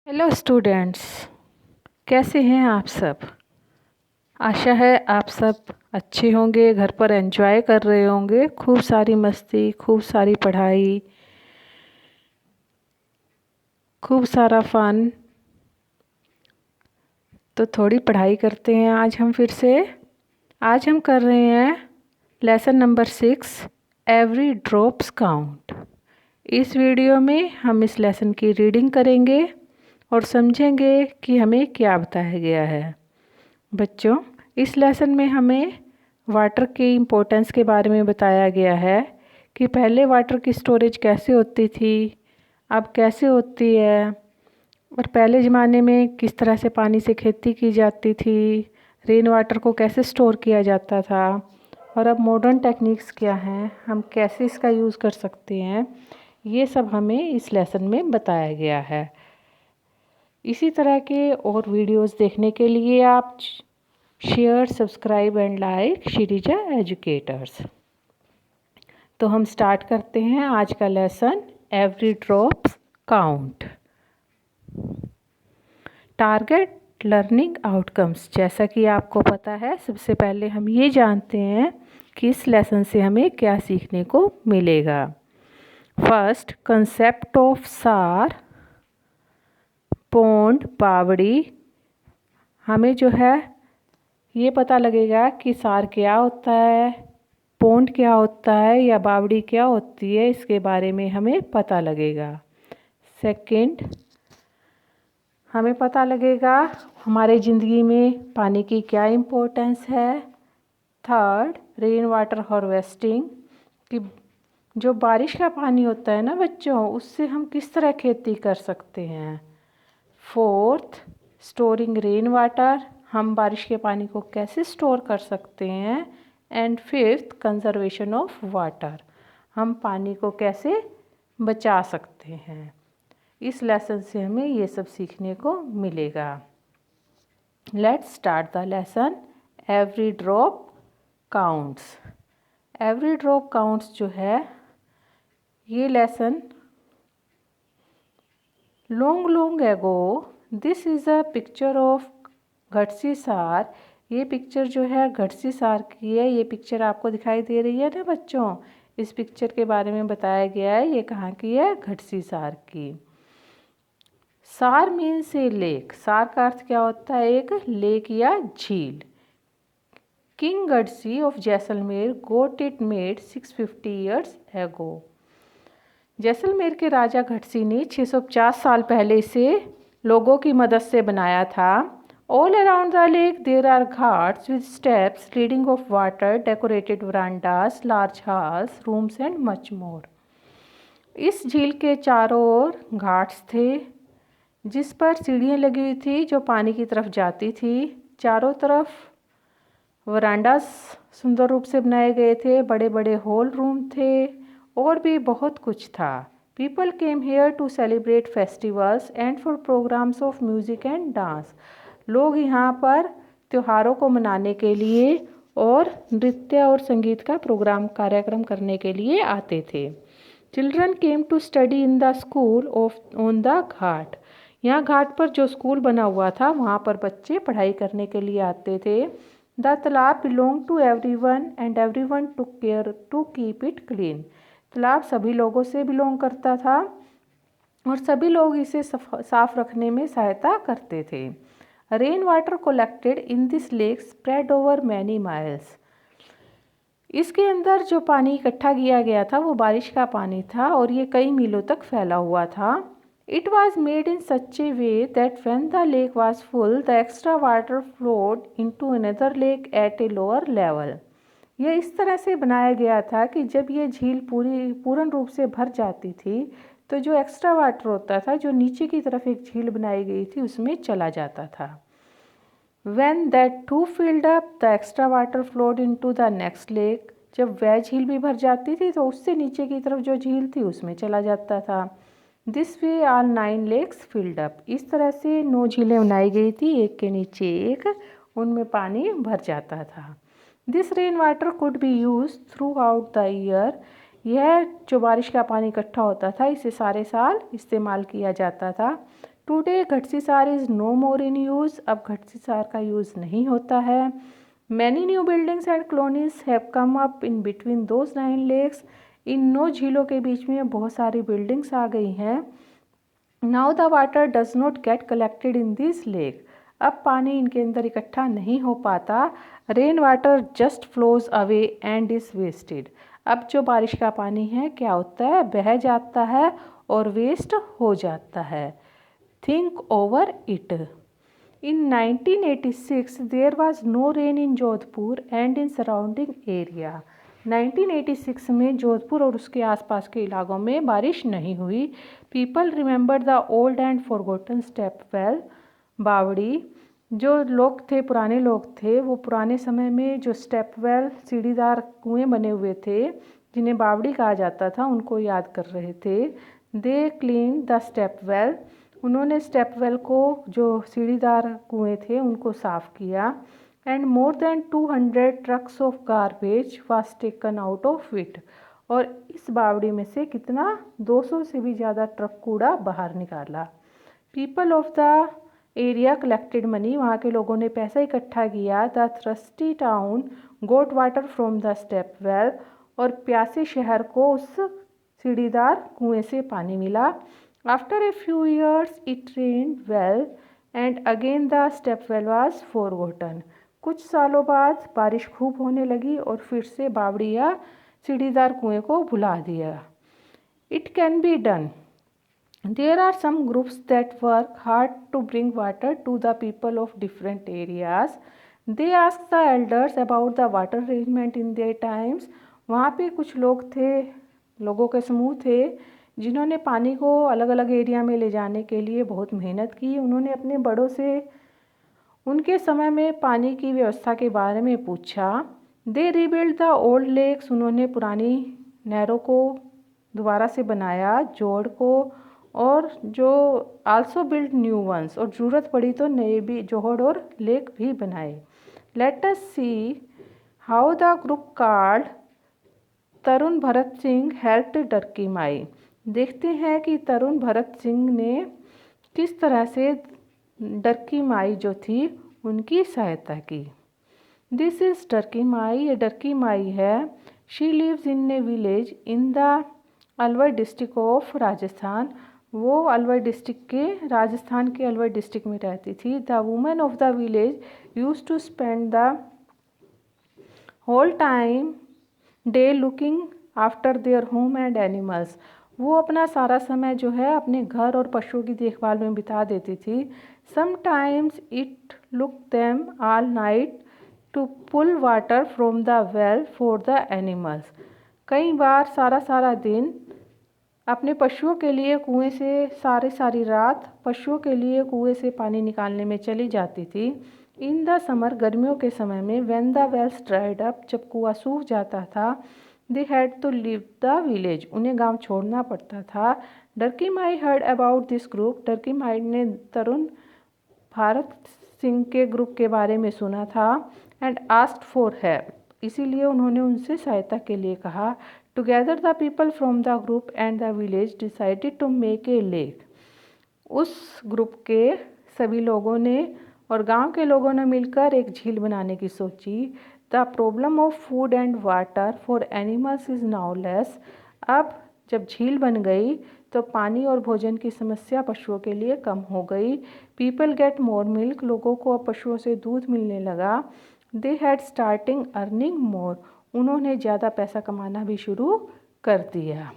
Hello students, कैसे हैं आप सब। आशा है आप सब अच्छे होंगे, घर पर एंजॉय कर रहे होंगे, खूब सारी मस्ती, खूब सारी पढ़ाई, खूब सारा फन। तो थोड़ी पढ़ाई करते हैं आज हम फिर से। आज हम कर रहे हैं lesson number 6, every drops count. इस वीडियो में हम इस लेसन की रीडिंग करेंगे और समझेंगे कि हमें क्या बताया गया है। बच्चों, इस लेसन में हमें वाटर के इम्पोर्टेंस के बारे में बताया गया है कि पहले वाटर की स्टोरेज कैसे होती थी, अब कैसे होती है, और पहले ज़माने में किस तरह से पानी से खेती की जाती थी, रेन वाटर को कैसे स्टोर किया जाता था, और अब मॉडर्न टेक्निक्स क्या हैं, हम कैसे इसका यूज़ कर सकते हैं। ये सब हमें इस लेसन में बताया गया है। इसी तरह के और वीडियोस देखने के लिए आप share, subscribe and like Shreeja educators. तो हम स्टार्ट करते हैं आज का lesson, every drops count. Target learning outcomes. जैसा कि आपको पता है, सबसे पहले हम ये जानते हैं कि इस लेसन से हमें क्या सीखने को मिलेगा। फर्स्ट, कंसेप्ट ऑफ सार, पोंड, बावड़ी। हमें जो है ये पता लगेगा कि सार क्या होता है, पोंड क्या होता है या बावड़ी क्या होती है, इसके बारे में हमें पता लगेगा। सेकंड, हमें पता लगेगा हमारे ज़िंदगी में पानी की क्या इम्पोर्टेंस है। थर्ड, रेन वाटर हार्वेस्टिंग, कि जो बारिश का पानी होता है ना बच्चों, उससे हम किस तरह खेती कर सकते हैं। फोर्थ, स्टोरिंग रेन वाटर, हम बारिश के पानी को कैसे स्टोर कर सकते हैं। And fifth, conservation of water, हम पानी को कैसे बचा सकते हैं। इस लेसन से हमें ये सब सीखने को मिलेगा। Let's start the lesson, every drop counts. Every drop counts जो है, ये lesson long ago, this is a picture of Ghadsisar. ये पिक्चर जो है घटसी सार की है। ये पिक्चर आपको दिखाई दे रही है ना बच्चों, इस पिक्चर के बारे में बताया गया है। ये कहाँ की है, घटसी सार की। सार मीन्स ए लेक। सार का अर्थ क्या होता है, एक लेक या झील। King Gadsi of Jaisalmer got it made 650 years ago. Jaisalmer के राजा घटसी ने 650 साल पहले इसे लोगों की मदद से बनाया था। All around the lake there are ghats with steps leading of water, decorated verandas, large halls, rooms and much more. इस झील के चारों ओर घाट्स थे जिस पर सीढ़ियाँ लगी हुई थी जो पानी की तरफ जाती थी। चारों तरफ वरांडास सुंदर रूप से बनाए गए थे, बड़े बड़े हॉल रूम थे और भी बहुत कुछ था। People came here to celebrate festivals and for programmes of music and dance. लोग यहाँ पर त्योहारों को मनाने के लिए और नृत्य और संगीत का कार्यक्रम करने के लिए आते थे। Children came to study in the school of on the ghat. यहाँ घाट पर जो स्कूल बना हुआ था वहाँ पर बच्चे पढ़ाई करने के लिए आते थे। The talab belong to everyone and everyone took care to keep it clean. तालाब सभी लोगों से बिलोंग करता था और सभी लोग इसे साफ रखने में सहायता करते थे। Rain water collected in this lake spread over many miles. इसके अंदर जो पानी इकट्ठा किया गया था वो बारिश का पानी था और ये कई मीलों तक फैला हुआ था। It was made in such a way that when the lake was full, the extra water flowed into another lake at a lower level. यह इस तरह से बनाया गया था कि जब ये झील पूर्ण रूप से भर जाती थी तो जो एक्स्ट्रा वाटर होता था, जो नीचे की तरफ एक झील बनाई गई थी, उसमें चला जाता था। When that too filled up, the extra water flowed into the next lake. जब वह झील भी भर जाती थी तो उससे नीचे की तरफ जो झील थी उसमें चला जाता था। This way all 9 lakes filled up. इस तरह से 9 झीलें बनाई गई थी, एक के नीचे एक, उनमें पानी भर जाता था। This rain water could be use through out the year. यह जो बारिश का पानी इकट्ठा होता था इसे सारे साल इस्तेमाल किया जाता था। Today Ghadsisar is no more in use, अब घटसीसार का यूज़ नहीं होता है। Many new buildings and colonies have come up in between those 9 lakes, इन 9 झीलों के बीच में बहुत सारी बिल्डिंग्स आ गई हैं। Now the water does not get collected in this lake, अब पानी इनके अंदर इकट्ठा नहीं हो पाता। Rain water just flows away and is wasted, अब जो बारिश का पानी है क्या होता है, बह जाता है और वेस्ट हो जाता है। Think over it. In 1986 there was no rain in Jodhpur and in surrounding area, 1986 में जोधपुर और उसके आसपास के इलाकों में बारिश नहीं हुई। People remember the old and forgotten step well, बावड़ी, जो लोग थे, पुराने लोग थे, वो पुराने समय में जो स्टेप वेल सीढ़ीदार कुएं बने हुए थे जिन्हें बावड़ी कहा जाता था, उनको याद कर रहे थे। They clean the step well, उन्होंने स्टेप वेल को, जो सीढ़ीदार कुएं थे, उनको साफ़ किया। And more than 200 trucks of garbage was taken out of it, और इस बावड़ी में से कितना, 200 से भी ज़्यादा ट्रक कूड़ा बाहर निकाला। People of the area collected money, वहाँ के लोगों ने पैसा इकट्ठा किया। The thirsty town got water from the step well, और प्यासे शहर को उस सीढ़ीदार कुएं से पानी मिला। After a few years it rained well and again the step well was forgotten, कुछ सालों बाद बारिश खूब होने लगी और फिर से बावड़ी या सीढ़ीदार कुएं को भुला दिया। It can be done. There are some groups that work hard to bring water to the people of different areas, they ask the elders about the water arrangement in their times, वहाँ पे कुछ लोग थे, लोगों के समूह थे जिन्होंने पानी को अलग अलग एरिया में ले जाने के लिए बहुत मेहनत की। उन्होंने अपने बड़ों से उनके समय में पानी की व्यवस्था के बारे में पूछा। दे रीबिल्ड द ओल्ड लेक्स, उन्होंने पुरानी नहरों को दोबारा से बनाया, जोड़ को, और जो आल्सो बिल्ड न्यू वंस, और ज़रूरत पड़ी तो नए भी जोड़ और लेक भी बनाए। Let us see how the group called Tarun Bharat Singh helped Darki Mai, देखते हैं कि तरुण भरत सिंह ने किस तरह से डरकी माई जो थी उनकी सहायता की। दिस इज़ डरकी माई, ये डरकी माई है। She lives in a village in the Alwar district of Rajasthan, वो अलवर डिस्ट्रिक्ट के, राजस्थान के अलवर डिस्ट्रिक्ट में रहती थी। The women of the village used to spend the whole time day looking after their home and animals, वो अपना सारा समय जो है अपने घर और पशुओं की देखभाल में बिता देती थी। Sometimes it look them all night to pull water from the well for the animals, कई बार सारा सारा दिन अपने पशुओं के लिए कुएं से, सारी रात पशुओं के लिए कुएं से पानी निकालने में चली जाती थी। इन द समर, गर्मियों के समय में, when the wells dried up, जब कुआं सूख जाता था, they had to leave the village, उन्हें गांव छोड़ना पड़ता था। Darki Mai heard about this group, Darki Mai ने तरुण भारत सिंह के ग्रुप के बारे में सुना था। एंड आस्क्ड फॉर हेल्प, इसीलिए उन्होंने उनसे सहायता के लिए कहा। Together the people from the group and the village decided to make a lake, उस ग्रुप के सभी लोगों ने और गांव के लोगों ने मिलकर एक झील बनाने की सोची। The problem of food and water for animals is now less, अब जब झील बन गई तो पानी और भोजन की समस्या पशुओं के लिए कम हो गई। पीपल गेट मोर मिल्क, लोगों को अब पशुओं से दूध मिलने लगा। They had starting earning more, उन्होंने ज़्यादा पैसा कमाना भी शुरू कर दिया।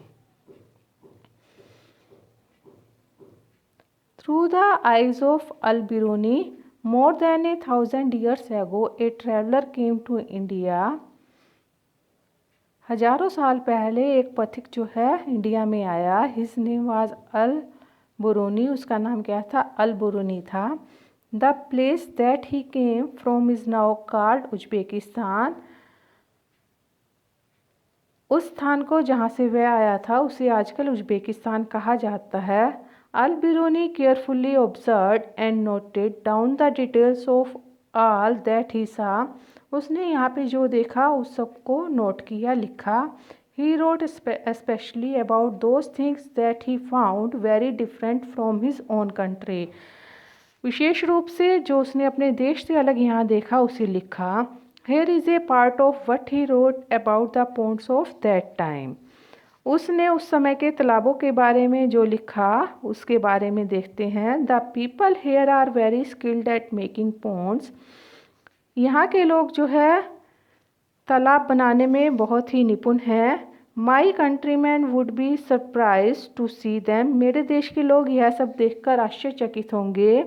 Through the eyes of Al Biruni, more than 1,000 years ago a traveler came to India, हजारों साल पहले एक पथिक जो है इंडिया में आया। हिज नेम वाज अल बुरूनी, उसका नाम क्या था, अल बुरूनी था। The place that he came from is now called Uzbekistan, उस स्थान को जहाँ से वह आया था उसे आजकल उज्बेकिस्तान कहा जाता है। Al Biruni carefully observed and noted down the details of all that he saw, उसने यहाँ पे जो देखा उस सब को नोट किया, लिखा। He wrote especially about those things that he found very different from his own country. विशेष रूप से जो उसने अपने देश से अलग यहाँ देखा उसे लिखा. Here is a part of what he wrote about the ponds of that time. उसने उस समय के तालाबों के बारे में जो लिखा उसके बारे में देखते हैं. The people here are very skilled at making ponds. यहाँ के लोग जो है तालाब बनाने में बहुत ही निपुण हैं. My countryman would be surprise to see them. मेरे देश के लोग यह सब देखकर आश्चर्यचकित होंगे.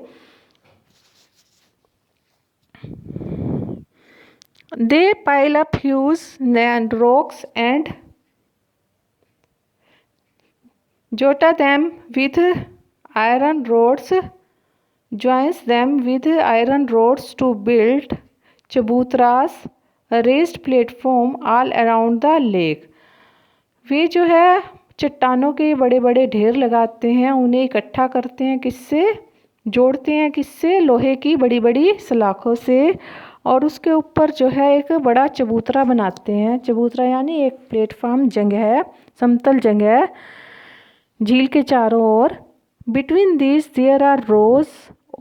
They pile up huge and rocks and join them with iron rods, joins them with iron rods to build chabutras, raised platform all around the lake. वे जो है चट्टानों के बड़े बड़े ढेर लगाते हैं, उन्हें इकट्ठा करते हैं, किससे जोड़ते हैं, किससे, लोहे की बड़ी बड़ी सलाखों से, और उसके ऊपर जो है एक बड़ा चबूतरा बनाते हैं. चबूतरा यानी एक प्लेटफॉर्म जगह, समतल जगह झील के चारों ओर. Between this there are rows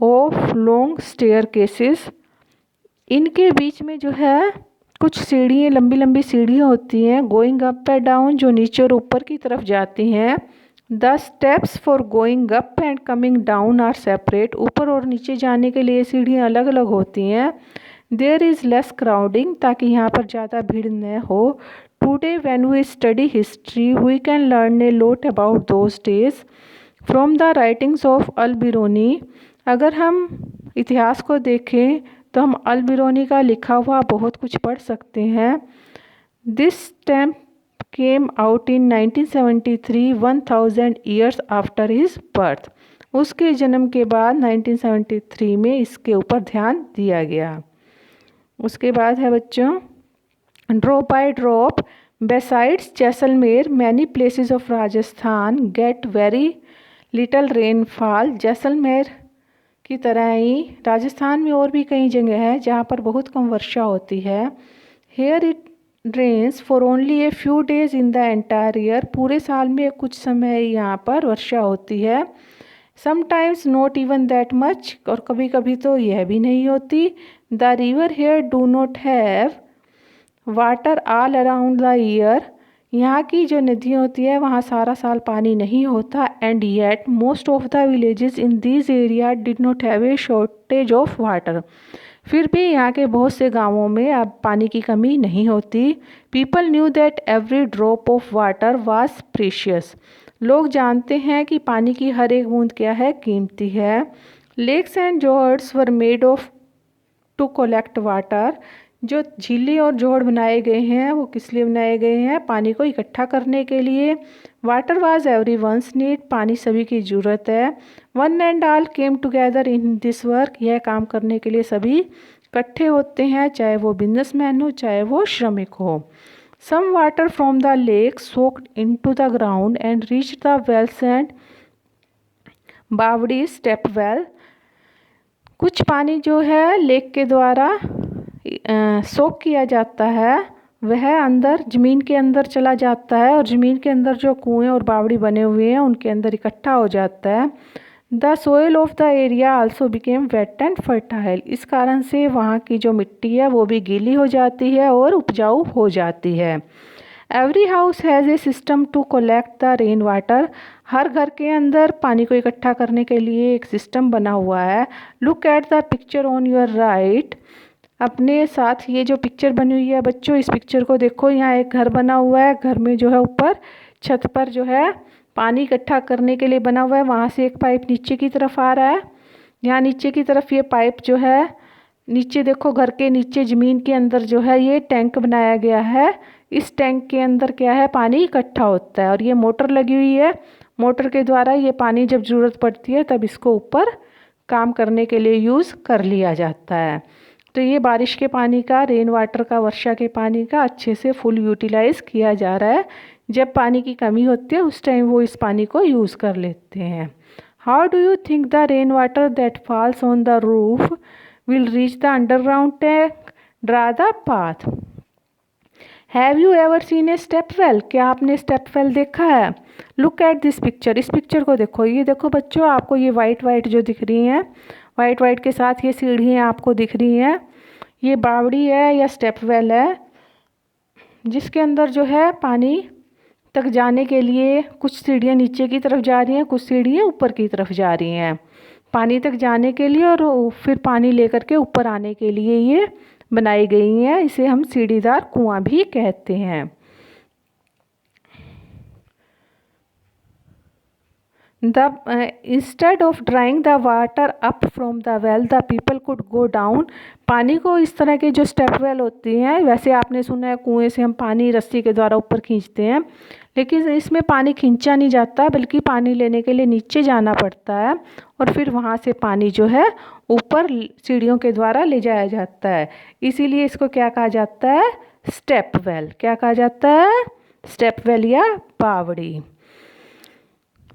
of long staircases. इनके बीच में जो है कुछ सीढ़ियाँ, लंबी लंबी सीढ़ियाँ होती हैं. गोइंग अप एंड डाउन, जो नीचे और ऊपर की तरफ जाती हैं. The steps for going up and coming down are separate. ऊपर और नीचे जाने के लिए सीढ़ियाँ अलग अलग होती हैं. देयर इज़ लेस क्राउडिंग, ताकि यहाँ पर ज़्यादा भीड़ न हो. Today when we study history we can learn a lot about those days from the writings of अल बिरूनी. अगर हम इतिहास को देखें तो हम अल बिरूनी का लिखा हुआ बहुत कुछ पढ़ सकते हैं. This stamp came out in 1973, 1000 years after his birth. उसके जन्म के बाद 1973 में इसके ऊपर ध्यान दिया गया. उसके बाद है बच्चों, drop by drop besides Jaisalmer many places of Rajasthan get very little rainfall. Jaisalmer की तरह ही राजस्थान में और भी कई जगह है जहाँ पर बहुत कम वर्षा होती है. Here it rains for only a few days in the entire year. पूरे साल में कुछ समय यहाँ पर वर्षा होती है. Sometimes not even that much, और कभी कभी तो यह भी नहीं होती. The river here do not have water all around the year. यहाँ की जो नदियाँ होती है वहाँ सारा साल पानी नहीं होता. And yet most of the villages in this area did not have a shortage of water. फिर भी यहाँ के बहुत से गांवों में अब पानी की कमी नहीं होती. People knew that every drop of water was precious. लोग जानते हैं कि पानी की हर एक बूंद क्या है, कीमती है. Lakes and johads were made of to collect water. जो झीलें और जोड़ बनाए गए हैं वो किस लिए बनाए गए हैं, पानी को इकट्ठा करने के लिए. Water was everyone's need. पानी सभी की ज़रूरत है. One and all came together in this work. यह काम करने के लिए सभी इकट्ठे होते हैं, चाहे वो बिजनेसमैन हो चाहे वो श्रमिक हो. Some water from the lake soaked into the ground and reach the wells and bawdi step well. कुछ पानी जो है लेक के द्वारा सोख किया जाता है, वह अंदर ज़मीन के अंदर चला जाता है, और ज़मीन के अंदर जो कुएं और बावड़ी बने हुए हैं उनके अंदर इकट्ठा हो जाता है. The soil of the area also became wet and fertile. इस कारण से वहाँ की जो मिट्टी है वो भी गीली हो जाती है और उपजाऊ हो जाती है. Every house has a system to collect the rain water. हर घर के अंदर पानी को इकट्ठा करने के लिए एक सिस्टम बना हुआ है. Look at the picture on your right. अपने साथ ये जो पिक्चर बनी हुई है बच्चों, इस पिक्चर को देखो. यहाँ एक घर बना हुआ है. घर में जो है ऊपर छत पर जो है पानी इकट्ठा करने के लिए बना हुआ है. वहाँ से एक पाइप नीचे की तरफ आ रहा है. यहाँ नीचे की तरफ ये पाइप जो है, नीचे देखो घर के नीचे ज़मीन के अंदर जो है ये टैंक बनाया गया है. इस टैंक के अंदर क्या है, पानी इकट्ठा होता है, और ये मोटर लगी हुई है. मोटर के द्वारा ये पानी जब ज़रूरत पड़ती है तब इसको ऊपर काम करने के लिए यूज़ कर लिया जाता है. तो ये बारिश के पानी का, रेन वाटर का, वर्षा के पानी का अच्छे से फुल यूटिलाइज़ किया जा रहा है. जब पानी की कमी होती है उस टाइम वो इस पानी को यूज़ कर लेते हैं. How do you think the rain water that falls on the roof will reach the underground tank draw the path. Have you ever seen a step well? क्या आपने स्टेप वेल देखा है? लुक एट दिस पिक्चर, इस picture को देखो। ये देखो बच्चों, आपको ये वाइट वाइट जो दिख रही हैं, वाइट वाइट के साथ ये सीढ़ियाँ आपको दिख रही हैं, ये बावड़ी है या स्टेप वेल है, जिसके अंदर जो है पानी तक जाने के लिए कुछ सीढ़ियाँ नीचे की तरफ जा रही हैं, कुछ सीढ़ियाँ ऊपर की तरफ जा रही हैं, पानी तक जाने के लिए और फिर पानी लेकर के ऊपर आने के लिए ये बनाई गई हैं। इसे हम सीढ़ीदार कुआं भी कहते हैं। Instead of drawing the water up from the well the people could go down. पानी को इस तरह के जो स्टेप वेल होती हैं, वैसे आपने सुना है कुएं से हम पानी रस्सी के द्वारा ऊपर खींचते हैं, लेकिन इसमें पानी खींचा नहीं जाता, बल्कि पानी लेने के लिए नीचे जाना पड़ता है और फिर वहाँ से पानी जो है ऊपर सीढ़ियों के द्वारा ले जाया जाता है। इसीलिए इसको क्या कहा जाता है? Step well. क्या कहा जाता है? स्टेप वेल या बावड़ी।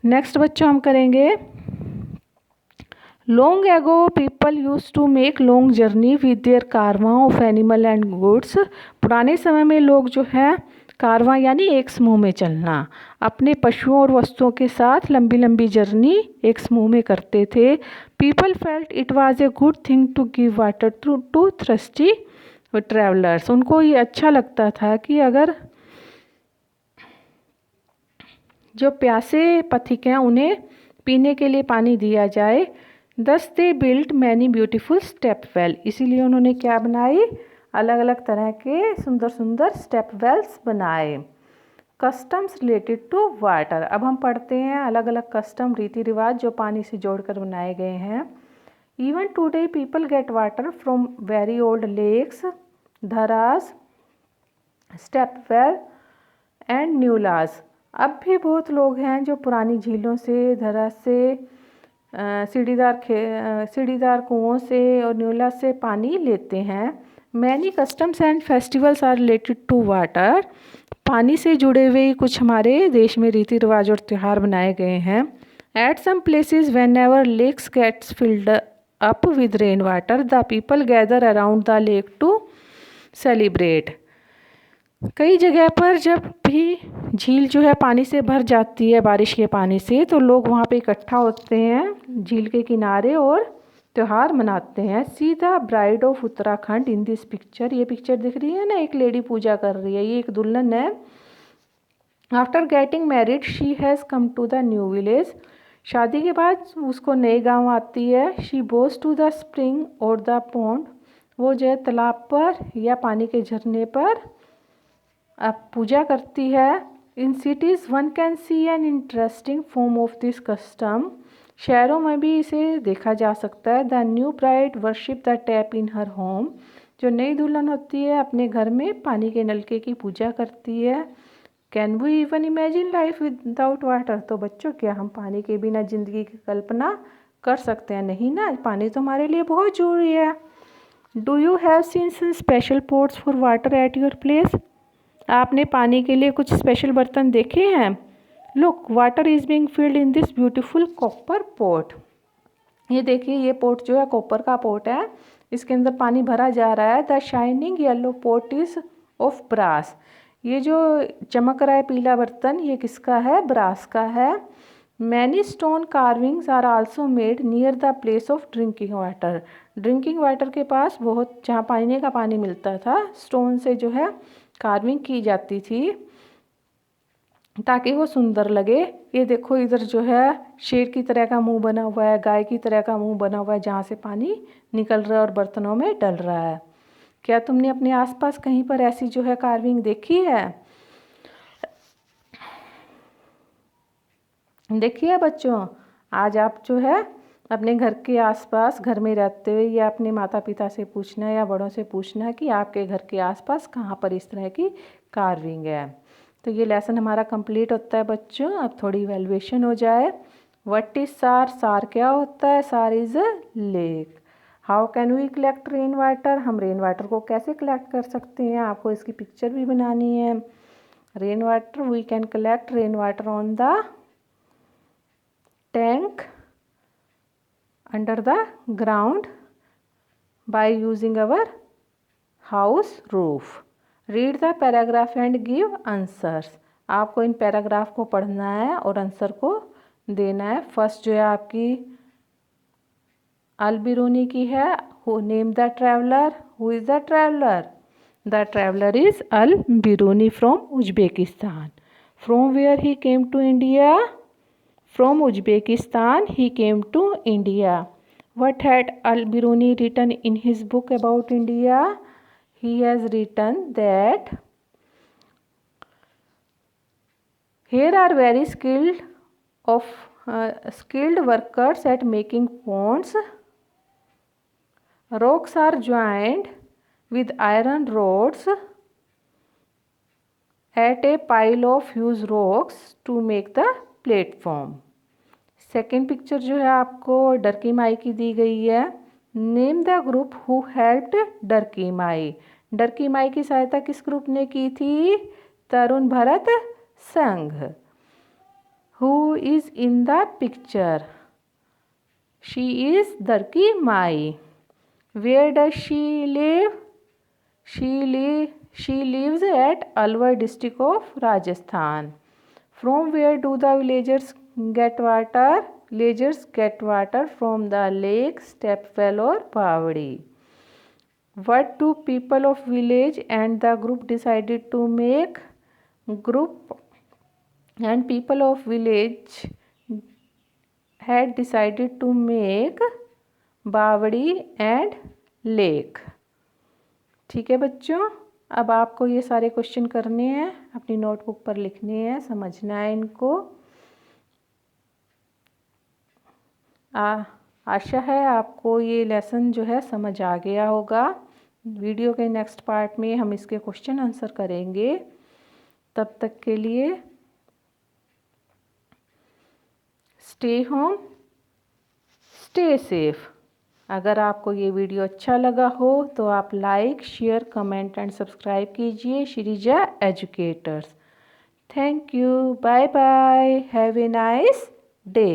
नेक्स्ट बच्चों हम करेंगे, long ago people use to make long journey with their caravan of animal and goods. पुराने समय में लोग जो है कारवां यानी एक समूह में चलना, अपने पशुओं और वस्तुओं के साथ लंबी लंबी जर्नी एक समूह में करते थे। People felt it was a good thing to give water to thirsty travellers. उनको ये अच्छा लगता था कि अगर जो प्यासे पथिक हैं उन्हें पीने के लिए पानी दिया जाए। दस they built many beautiful step well. इसीलिए उन्होंने क्या बनाई? अलग अलग तरह के सुंदर सुंदर स्टेप वेल्स बनाए। Customs related to water. अब हम पढ़ते हैं अलग अलग कस्टम, रीति रिवाज जो पानी से जोड़कर बनाए गए हैं। Even today people get water from very old lakes, dharas, step well and nullahs. अब भी बहुत लोग हैं जो पुरानी झीलों से, धरा से, सीढ़ीदार कुओं से और न्यूला से पानी लेते हैं। Many customs and festivals are related to water. पानी से जुड़े हुए कुछ हमारे देश में रीति रिवाज और त्यौहार बनाए गए हैं। At some places whenever lakes gets filled up with rain water the people gather around the lake to celebrate. कई जगह पर जब भी झील जो है पानी से भर जाती है बारिश के पानी से, तो लोग वहाँ पे इकट्ठा होते हैं झील के किनारे और त्यौहार मनाते हैं। See the bride of Uttarakhand in this picture. ये पिक्चर दिख रही है ना, एक लेडी पूजा कर रही है, ये एक दुल्हन है। After getting married she has come to the new village. शादी के बाद उसको नए गांव आती है। She goes to the spring और द पॉन्ड। वो जो है तालाब पर या पानी के झरने पर अब पूजा करती है। In cities one can see an interesting form of this custom. शहरों में भी इसे देखा जा सकता है। The new bride worship the tap in her home. जो नई दुल्हन होती है अपने घर में पानी के नलके की पूजा करती है। Can we even imagine life without water. तो बच्चों, क्या हम पानी के बिना ज़िंदगी की कल्पना कर सकते हैं? नहीं ना, पानी तो हमारे लिए बहुत ज़रूरी है। Do you have seen some special pots for water at your place. आपने पानी के लिए कुछ स्पेशल बर्तन देखे हैं? Look, water is being filled in this beautiful copper pot. ये देखिए, ये पॉट जो है कॉपर का पॉट है, इसके अंदर पानी भरा जा रहा है। The shining yellow pot is of brass. ये जो चमक रहा है पीला बर्तन, ये किसका है? ब्रास का है। Many stone carvings are also made near the place of drinking water. Drinking water के पास बहुत, जहाँ पीने का पानी मिलता था, स्टोन से जो है कार्विंग की जाती थी ताकि वो सुंदर लगे। ये देखो, इधर जो है शेर की तरह का मुंह बना हुआ है, गाय की तरह का मुंह बना हुआ है, जहाँ से पानी निकल रहा है और बर्तनों में डल रहा है। क्या तुमने अपने आसपास कहीं पर ऐसी जो है कार्विंग देखी है? देखिए बच्चों, आज आप जो है अपने घर के आसपास, घर में रहते हुए, या अपने माता पिता से पूछना या बड़ों से पूछना कि आपके घर के आसपास कहाँ पर इस तरह की कार्विंग है। तो ये लेसन हमारा कंप्लीट होता है बच्चों। अब थोड़ी इवैल्यूएशन हो जाए। व्हाट इज सार? सार क्या होता है? Sar is a lake. How can we collect rain water? हम रेन वाटर को कैसे कलेक्ट कर सकते हैं? आपको इसकी पिक्चर भी बनानी है। Rain water, we can collect rain water on the tank under the ground by using our house roof. Read the paragraph and give answers. आपको इन पैराग्राफ को पढ़ना है और आंसर को देना है। फर्स्ट जो है आपकी अल बिरूनी की है। Who name the traveller, who is the traveller? The traveller is Al Biruni from Uzbekistan. From where he came to India? From Uzbekistan he came to India. What had Al-Biruni written in his book about India? He has written that here are very skilled workers at making ponds. Rocks are joined with iron rods at a pile of huge rocks to make the platform. Second picture जो है आपको डरकी माई की दी गई है। Name the group who helped Darki Mai. Darki Mai की सहायता किस ग्रुप ने की थी? Tarun Bharat Sangh. Who is in the picture? She is Darki Mai. Where does she live? She lives at Alwar district of Rajasthan. From where do the villagers get water? Villagers get water from the lake, stepwell or bawdi. What do people of village and the group decided to make? Group and people of village had decided to make bawdi and lake. ठीक है बच्चों, अब आपको ये सारे question करने हैं, अपनी नोटबुक पर लिखने हैं, समझना है इनको। आशा है आपको ये लेसन जो है समझ आ गया होगा। वीडियो के नेक्स्ट पार्ट में हम इसके क्वेश्चन आंसर करेंगे। तब तक के लिए स्टे होम, स्टे सेफ। अगर आपको ये वीडियो अच्छा लगा हो तो आप like, share, comment and subscribe कीजिए Sreeja educators. Thank you, bye bye, have a nice day.